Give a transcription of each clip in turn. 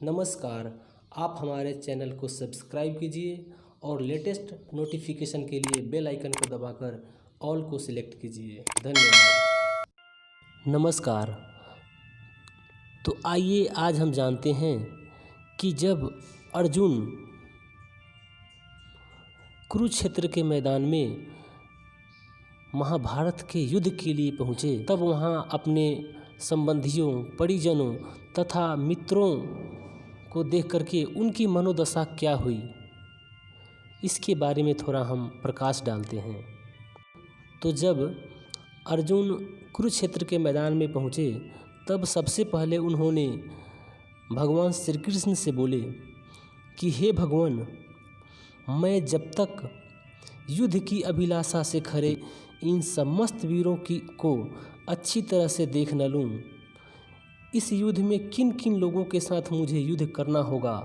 नमस्कार। आप हमारे चैनल को सब्सक्राइब कीजिए और लेटेस्ट नोटिफिकेशन के लिए बेल आइकन को दबाकर ऑल को सिलेक्ट कीजिए। धन्यवाद। नमस्कार। तो आइए आज हम जानते हैं कि जब अर्जुन कुरुक्षेत्र के मैदान में महाभारत के युद्ध के लिए पहुँचे, तब वहाँ अपने संबंधियों, परिजनों तथा मित्रों को देख करके उनकी मनोदशा क्या हुई, इसके बारे में थोड़ा हम प्रकाश डालते हैं। तो जब अर्जुन कुरुक्षेत्र के मैदान में पहुँचे, तब सबसे पहले उन्होंने भगवान श्री कृष्ण से बोले कि हे भगवान, मैं जब तक युद्ध की अभिलाषा से खड़े इन समस्त वीरों को अच्छी तरह से देख न लूँ, इस युद्ध में किन किन लोगों के साथ मुझे युद्ध करना होगा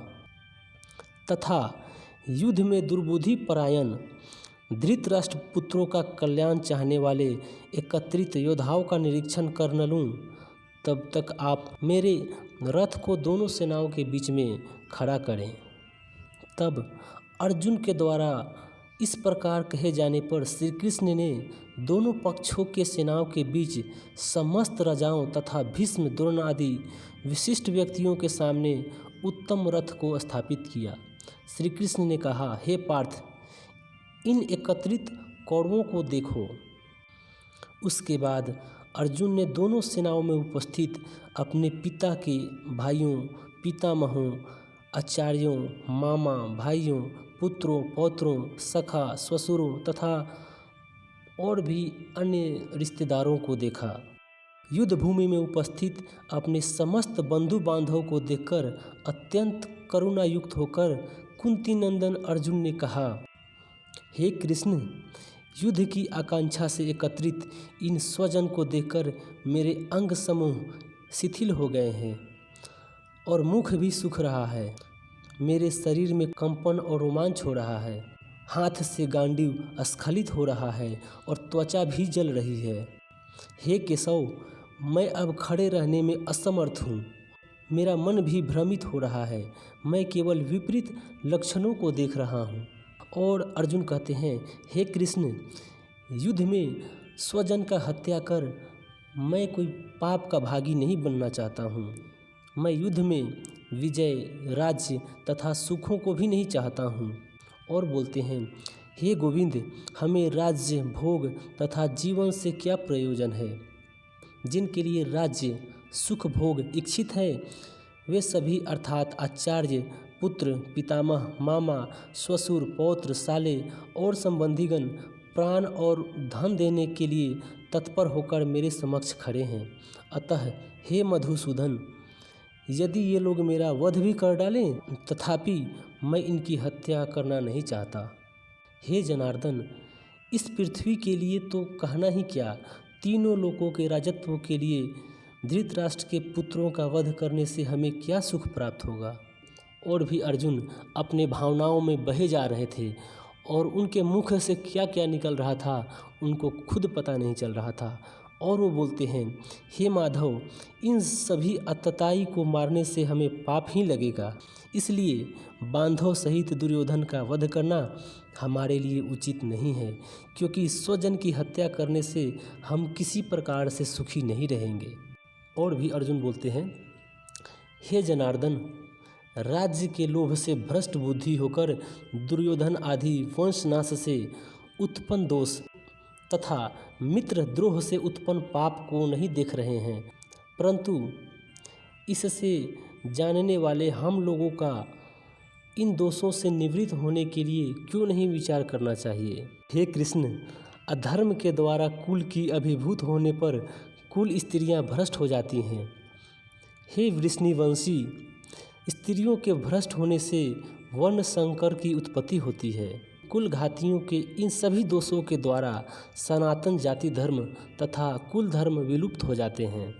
तथा युद्ध में दुर्बुद्धि परायण धृतराष्ट्र पुत्रों का कल्याण चाहने वाले एकत्रित योद्धाओं का निरीक्षण कर न लूँ, तब तक आप मेरे रथ को दोनों सेनाओं के बीच में खड़ा करें। तब अर्जुन के द्वारा इस प्रकार कहे जाने पर श्री कृष्ण ने दोनों पक्षों के सेनाओं के बीच समस्त राजाओं तथा भीष्म, द्रोण आदि विशिष्ट व्यक्तियों के सामने उत्तम रथ को स्थापित किया। श्री कृष्ण ने कहा, हे पार्थ, इन एकत्रित कौरवों को देखो। उसके बाद अर्जुन ने दोनों सेनाओं में उपस्थित अपने पिता के भाइयों, पितामहों, आचार्यों, मामा, भाइयों, पुत्रों, पौत्रों, सखा, ससुरों तथा और भी अन्य रिश्तेदारों को देखा। युद्ध भूमि में उपस्थित अपने समस्त बंधु बांधवों को देखकर अत्यंत करुणा युक्त होकर कुंती नंदन अर्जुन ने कहा, हे कृष्ण, युद्ध की आकांक्षा से एकत्रित इन स्वजन को देखकर मेरे अंग समूह शिथिल हो गए हैं और मुख भी सूख रहा है। मेरे शरीर में कंपन और रोमांच हो रहा है, हाथ से गांडीव स्खलित हो रहा है और त्वचा भी जल रही है। हे केशव, मैं अब खड़े रहने में असमर्थ हूँ। मेरा मन भी भ्रमित हो रहा है। मैं केवल विपरीत लक्षणों को देख रहा हूँ। और अर्जुन कहते हैं, हे कृष्ण, युद्ध में स्वजन का हत्या कर मैं कोई पाप का भागी नहीं बनना चाहता हूँ। मैं युद्ध में विजय, राज्य तथा सुखों को भी नहीं चाहता हूँ। और बोलते हैं, हे गोविंद, हमें राज्य, भोग तथा जीवन से क्या प्रयोजन है। जिनके लिए राज्य, सुख, भोग इच्छित है, वे सभी अर्थात आचार्य, पुत्र, पितामह, मामा, ससुर, पौत्र, साले और संबंधीगण प्राण और धन देने के लिए तत्पर होकर मेरे समक्ष खड़े हैं। अतः हे मधुसूदन, यदि ये लोग मेरा वध भी कर डालें, तथापि मैं इनकी हत्या करना नहीं चाहता। हे जनार्दन, इस पृथ्वी के लिए तो कहना ही क्या, तीनों लोकों के राजत्व के लिए धृतराष्ट्र के पुत्रों का वध करने से हमें क्या सुख प्राप्त होगा। और भी अर्जुन अपने भावनाओं में बहे जा रहे थे और उनके मुख से क्या क्या निकल रहा था उनको खुद पता नहीं चल रहा था। और वो बोलते हैं, हे माधव, इन सभी अतताई को मारने से हमें पाप ही लगेगा, इसलिए बांधव सहित दुर्योधन का वध करना हमारे लिए उचित नहीं है, क्योंकि स्वजन की हत्या करने से हम किसी प्रकार से सुखी नहीं रहेंगे। और भी अर्जुन बोलते हैं, हे जनार्दन, राज्य के लोभ से भ्रष्ट बुद्धि होकर दुर्योधन आदि वंशनाश से उत्पन्न दोष तथा मित्र द्रोह से उत्पन्न पाप को नहीं देख रहे हैं, परंतु इससे जानने वाले हम लोगों का इन दोषों से निवृत्त होने के लिए क्यों नहीं विचार करना चाहिए। हे कृष्ण, अधर्म के द्वारा कुल की अभिभूत होने पर कुल स्त्रियां भ्रष्ट हो जाती हैं। हे वृष्णिवंशी, स्त्रियों के भ्रष्ट होने से वर्ण संकर की उत्पत्ति होती है। कुल घातियों के इन सभी दोषों के द्वारा सनातन जाति धर्म तथा कुल धर्म विलुप्त हो जाते हैं।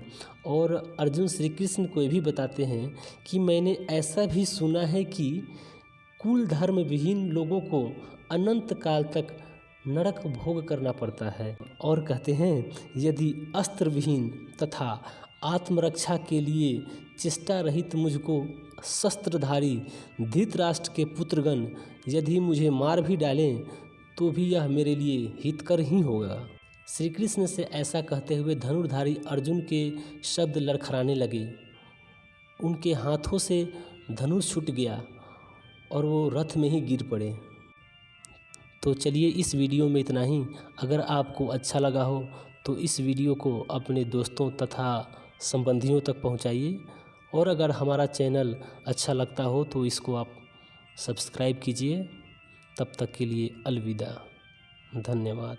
और अर्जुन श्री कृष्ण को ये भी बताते हैं कि मैंने ऐसा भी सुना है कि कुल धर्म विहीन लोगों को अनंत काल तक नरक भोग करना पड़ता है। और कहते हैं, यदि अस्त्र विहीन तथा आत्मरक्षा के लिए चेष्टा रहित मुझको शस्त्रधारी धृतराष्ट्र के पुत्रगण यदि मुझे मार भी डालें तो भी यह मेरे लिए हितकर ही होगा। श्री कृष्ण से ऐसा कहते हुए धनुर्धारी अर्जुन के शब्द लड़खड़ाने लगे। उनके हाथों से धनुष छूट गया और वो रथ में ही गिर पड़े। तो चलिए इस वीडियो में इतना ही। अगर आपको अच्छा लगा हो तो इस वीडियो को अपने दोस्तों तथा संबंधियों तक पहुंचाइए, और अगर हमारा चैनल अच्छा लगता हो तो इसको आप सब्सक्राइब कीजिए। तब तक के लिए अलविदा, धन्यवाद।